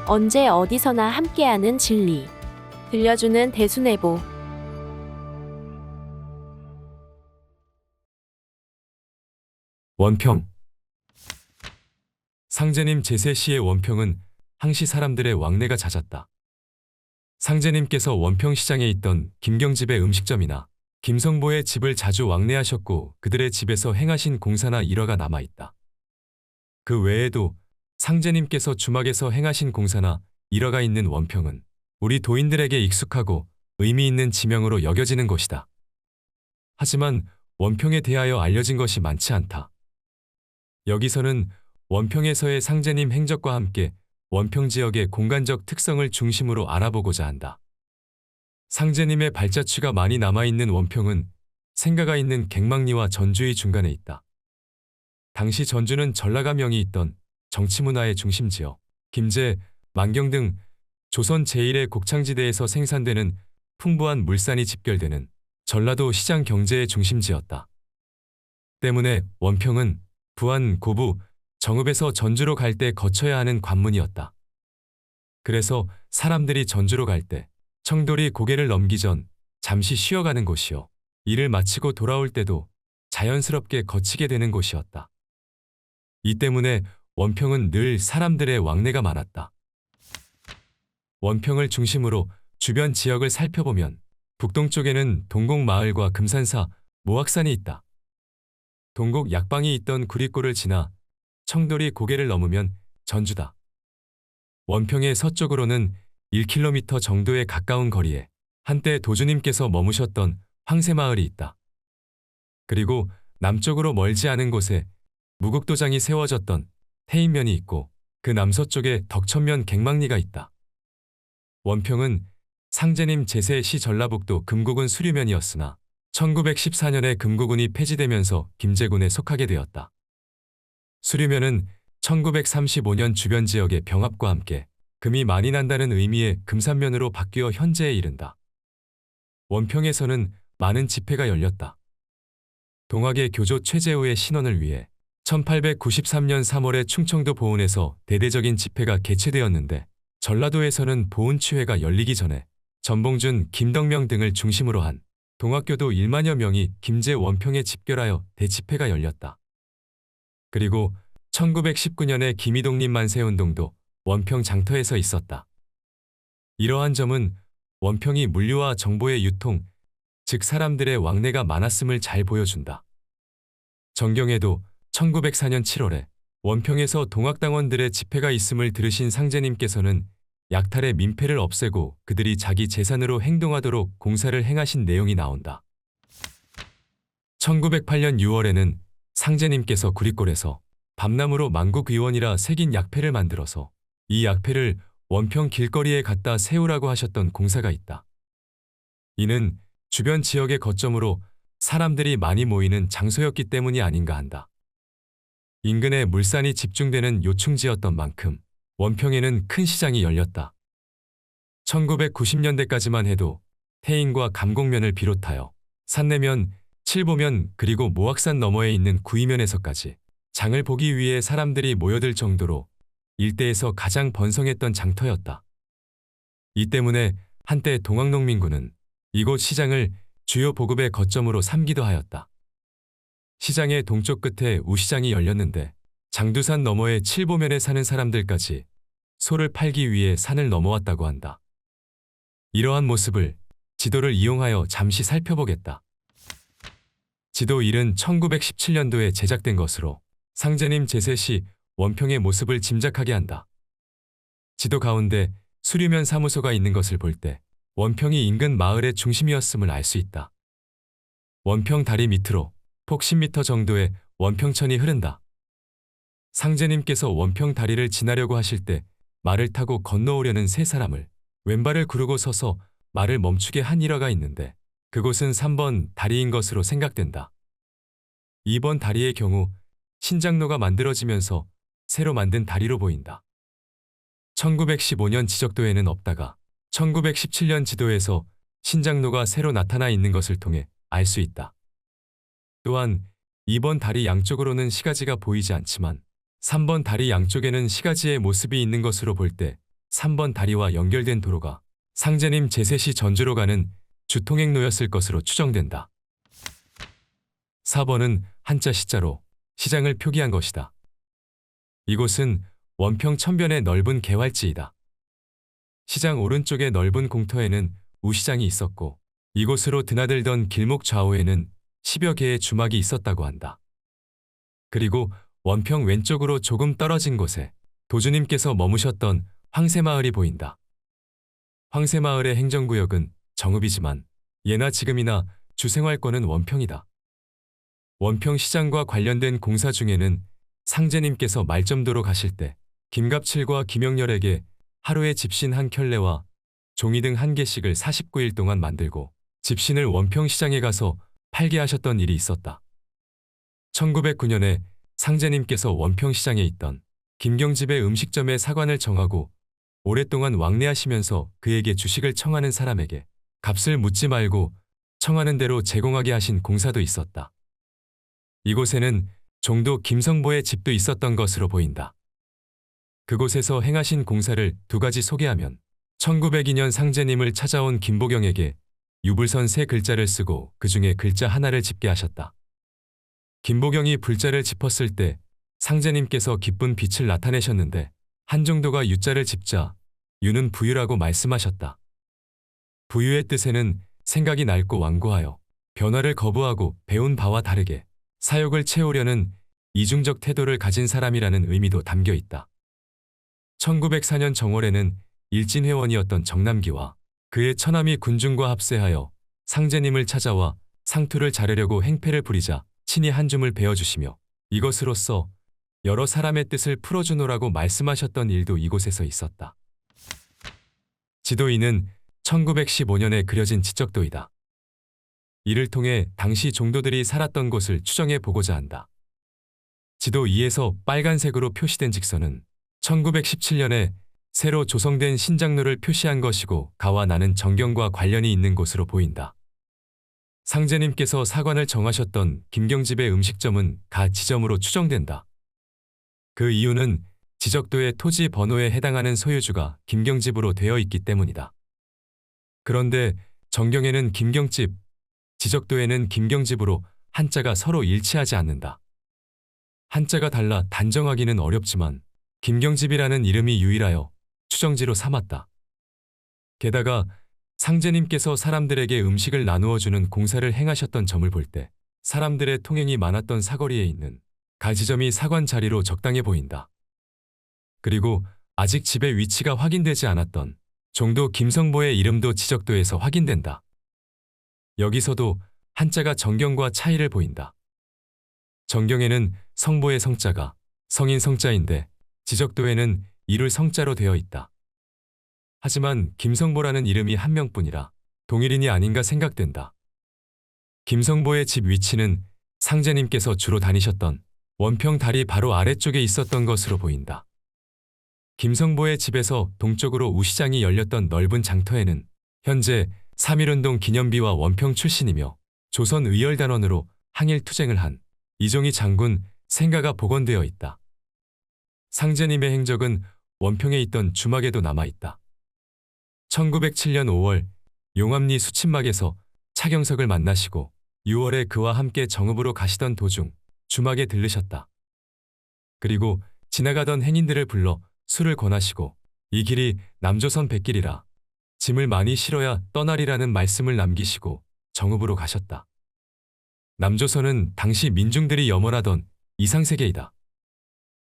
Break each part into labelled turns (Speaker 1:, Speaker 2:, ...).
Speaker 1: 언제 어디서나 함께하는 진리. 들려주는 대수내보.
Speaker 2: 원평. 상제님 제세시의 원평은 항시 사람들의 왕래가 잦았다. 상제님께서 원평시장에 있던 김경집의 음식점이나 김성보의 집을 자주 왕래하셨고 그들의 집에서 행하신 공사나 일화가 남아있다. 그 외에도 상제님께서 주막에서 행하신 공사나 일화가 있는 원평은 우리 도인들에게 익숙하고 의미 있는 지명으로 여겨지는 곳이다. 하지만 원평에 대하여 알려진 것이 많지 않다. 여기서는 원평에서의 상제님 행적과 함께 원평 지역의 공간적 특성을 중심으로 알아보고자 한다. 상제님의 발자취가 많이 남아있는 원평은 생가가 있는 갱망리와 전주의 중간에 있다. 당시 전주는 전라가 명이 있던 정치문화의 중심지역, 김제, 만경 등 조선 제1의 곡창지대에서 생산되는 풍부한 물산이 집결되는 전라도 시장 경제의 중심지였다. 때문에 원평은 부안, 고부, 정읍에서 전주로 갈 때 거쳐야 하는 관문이었다. 그래서 사람들이 전주로 갈 때 청돌이 고개를 넘기 전 잠시 쉬어가는 곳이요. 일을 마치고 돌아올 때도 자연스럽게 거치게 되는 곳이었다. 이 때문에 원평은 늘 사람들의 왕래가 많았다. 원평을 중심으로 주변 지역을 살펴보면 북동쪽에는 동곡마을과 금산사, 모악산이 있다. 동곡 약방이 있던 구리골을 지나 청돌이 고개를 넘으면 전주다. 원평의 서쪽으로는 1km 정도에 가까운 거리에 한때 도주님께서 머무셨던 황새마을이 있다. 그리고 남쪽으로 멀지 않은 곳에 무국도장이 세워졌던 태인면이 있고 그 남서쪽에 덕천면 갱망리가 있다. 원평은 상제님 제세시 전라북도 금고군 수류면이었으나 1914년에 금고군이 폐지되면서 김제군에 속하게 되었다. 수류면은 1935년 주변 지역의 병합과 함께 금이 많이 난다는 의미의 금산면으로 바뀌어 현재에 이른다. 원평에서는 많은 집회가 열렸다. 동학의 교조 최재호의 신원을 위해 1893년 3월에 충청도 보은에서 대대적인 집회가 개최되었는데 전라도에서는 보은취회가 열리기 전에 전봉준, 김덕명 등을 중심으로 한 동학교도 1만여 명이 김제 원평에 집결하여 대집회가 열렸다. 그리고 1919년에 김이독립 만세운동도 원평 장터에서 있었다. 이러한 점은 원평이 물류와 정보의 유통, 즉 사람들의 왕래가 많았음을 잘 보여준다. 정경에도 1904년 7월에 원평에서 동학당원들의 집회가 있음을 들으신 상제님께서는 약탈의 민폐를 없애고 그들이 자기 재산으로 행동하도록 공사를 행하신 내용이 나온다. 1908년 6월에는 상제님께서 구리골에서 밤나무로 만국의원이라 새긴 약패를 만들어서 이 약패를 원평 길거리에 갖다 세우라고 하셨던 공사가 있다. 이는 주변 지역의 거점으로 사람들이 많이 모이는 장소였기 때문이 아닌가 한다. 인근에 물산이 집중되는 요충지였던 만큼 원평에는 큰 시장이 열렸다. 1990년대까지만 해도 태인과 감곡면을 비롯하여 산내면, 칠보면 그리고 모악산 너머에 있는 구이면에서까지 장을 보기 위해 사람들이 모여들 정도로 일대에서 가장 번성했던 장터였다. 이 때문에 한때 동학농민군은 이곳 시장을 주요 보급의 거점으로 삼기도 하였다. 시장의 동쪽 끝에 우시장이 열렸는데 장두산 너머의 칠보면에 사는 사람들까지 소를 팔기 위해 산을 넘어왔다고 한다. 이러한 모습을 지도를 이용하여 잠시 살펴보겠다. 지도 1은 1917년도에 제작된 것으로 상제님 제세시 원평의 모습을 짐작하게 한다. 지도 가운데 수류면 사무소가 있는 것을 볼 때 원평이 인근 마을의 중심이었음을 알 수 있다. 원평 다리 밑으로 폭 10m 정도의 원평천이 흐른다. 상제님께서 원평 다리를 지나려고 하실 때 말을 타고 건너오려는 세 사람을 왼발을 구르고 서서 말을 멈추게 한 일화가 있는데 그곳은 3번 다리인 것으로 생각된다. 2번 다리의 경우 신장로가 만들어지면서 새로 만든 다리로 보인다. 1915년 지적도에는 없다가 1917년 지도에서 신장로가 새로 나타나 있는 것을 통해 알 수 있다. 또한 2번 다리 양쪽으로는 시가지가 보이지 않지만 3번 다리 양쪽에는 시가지의 모습이 있는 것으로 볼 때 3번 다리와 연결된 도로가 상제님 제셋이 전주로 가는 주통행로였을 것으로 추정된다. 4번은 한자 시자로 시장을 표기한 것이다. 이곳은 원평 천변의 넓은 개활지이다. 시장 오른쪽의 넓은 공터에는 우시장이 있었고 이곳으로 드나들던 길목 좌우에는 10여 개의 주막이 있었다고 한다. 그리고 원평 왼쪽으로 조금 떨어진 곳에 도주님께서 머무셨던 황새마을이 보인다. 황새마을의 행정구역은 정읍이지만 예나 지금이나 주생활권은 원평이다. 원평 시장과 관련된 공사 중에는 상제님께서 말점도로 가실 때 김갑칠과 김영렬에게 하루에 집신 한 켤레와 종이 등 한 개씩을 49일 동안 만들고 집신을 원평시장에 가서 팔게 하셨던 일이 있었다. 1909년에 상제님께서 원평시장에 있던 김경집의 음식점에 사관을 정하고 오랫동안 왕래하시면서 그에게 주식을 청하는 사람에게 값을 묻지 말고 청하는 대로 제공하게 하신 공사도 있었다. 이곳에는 종도 김성보의 집도 있었던 것으로 보인다. 그곳에서 행하신 공사를 두 가지 소개하면 1902년 상제님을 찾아온 김보경에게 유불선 3글자를 쓰고 그 중에 글자 하나를 짚게 하셨다. 김보경이 불자를 짚었을 때 상제님께서 기쁜 빛을 나타내셨는데 한정도가 유자를 짚자 유는 부유라고 말씀하셨다. 부유의 뜻에는 생각이 넓고 완고하여 변화를 거부하고 배운 바와 다르게 사욕을 채우려는 이중적 태도를 가진 사람이라는 의미도 담겨 있다. 1904년 정월에는 일진회원이었던 정남기와 그의 처남이 군중과 합세하여 상제님을 찾아와 상투를 자르려고 행패를 부리자 친히 한 줌을 베어주시며 이것으로써 여러 사람의 뜻을 풀어주노라고 말씀하셨던 일도 이곳에서 있었다. 지도인은 1915년에 그려진 지적도이다. 이를 통해 당시 종도들이 살았던 곳을 추정해 보고자 한다. 지도 2에서 빨간색으로 표시된 직선은 1917년에 새로 조성된 신장로를 표시한 것이고 가와 나는 정경과 관련이 있는 곳으로 보인다. 상제님께서 사관을 정하셨던 김경집의 음식점은 가 지점으로 추정된다. 그 이유는 지적도의 토지 번호에 해당하는 소유주가 김경집으로 되어 있기 때문이다. 그런데 정경에는 김경집, 지적도에는 김경집으로 한자가 서로 일치하지 않는다. 한자가 달라 단정하기는 어렵지만 김경집이라는 이름이 유일하여 추정지로 삼았다. 게다가 상제님께서 사람들에게 음식을 나누어주는 공사를 행하셨던 점을 볼 때 사람들의 통행이 많았던 사거리에 있는 가지점이 사관 자리로 적당해 보인다. 그리고 아직 집의 위치가 확인되지 않았던 종도 김성보의 이름도 지적도에서 확인된다. 여기서도 한자가 정경과 차이를 보인다. 정경에는 성보의 성자가 성인 성자인데 지적도에는 이룰 성자로 되어 있다. 하지만 김성보라는 이름이 한 명뿐이라 동일인이 아닌가 생각된다. 김성보의 집 위치는 상제님께서 주로 다니셨던 원평 다리 바로 아래쪽에 있었던 것으로 보인다. 김성보의 집에서 동쪽으로 우시장이 열렸던 넓은 장터에는 현재 3.1운동 기념비와 원평 출신이며 조선 의열단원으로 항일 투쟁을 한 이종희 장군 생가가 복원되어 있다. 상제님의 행적은 원평에 있던 주막에도 남아있다. 1907년 5월 용암리 수침막에서 차경석을 만나시고 6월에 그와 함께 정읍으로 가시던 도중 주막에 들르셨다. 그리고 지나가던 행인들을 불러 술을 권하시고 이 길이 남조선 백길이라 짐을 많이 실어야 떠나리라는 말씀을 남기시고 정읍으로 가셨다. 남조선은 당시 민중들이 염원하던 이상세계이다.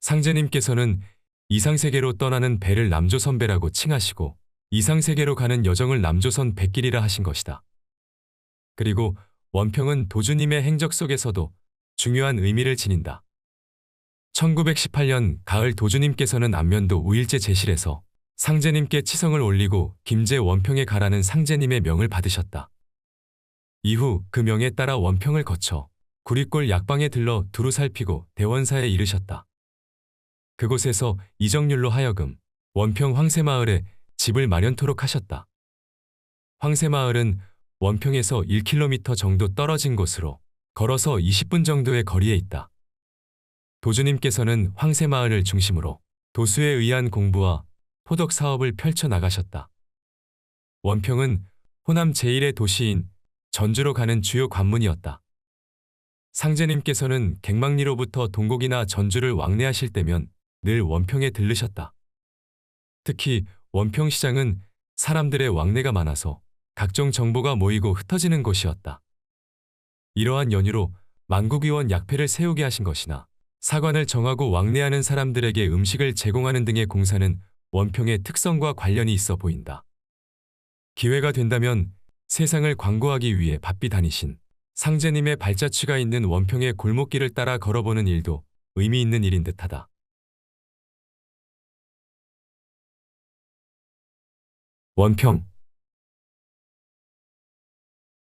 Speaker 2: 상제님께서는 이상세계로 떠나는 배를 남조선배라고 칭하시고 이상세계로 가는 여정을 남조선 백길이라 하신 것이다. 그리고 원평은 도주님의 행적 속에서도 중요한 의미를 지닌다. 1918년 가을 도주님께서는 안면도 우일제 제실에서 상제님께 치성을 올리고 김제 원평에 가라는 상제님의 명을 받으셨다. 이후 그 명에 따라 원평을 거쳐 구리골 약방에 들러 두루 살피고 대원사에 이르셨다. 그곳에서 이정률로 하여금 원평 황새마을에 집을 마련토록 하셨다. 황새마을은 원평에서 1km 정도 떨어진 곳으로 걸어서 20분 정도의 거리에 있다. 도주님께서는 황새마을을 중심으로 도수에 의한 공부와 호덕 사업을 펼쳐 나가셨다. 원평은 호남 제1의 도시인 전주로 가는 주요 관문이었다. 상제님께서는 갱망리로부터 동곡이나 전주를 왕래하실 때면 늘 원평에 들르셨다. 특히 원평시장은 사람들의 왕래가 많아서 각종 정보가 모이고 흩어지는 곳이었다. 이러한 연유로 만국의원 약패를 세우게 하신 것이나 사관을 정하고 왕래하는 사람들에게 음식을 제공하는 등의 공사는 원평의 특성과 관련이 있어 보인다. 기회가 된다면 세상을 광고하기 위해 바삐 다니신 상제님의 발자취가 있는 원평의 골목길을 따라 걸어보는 일도 의미 있는 일인 듯하다. 원평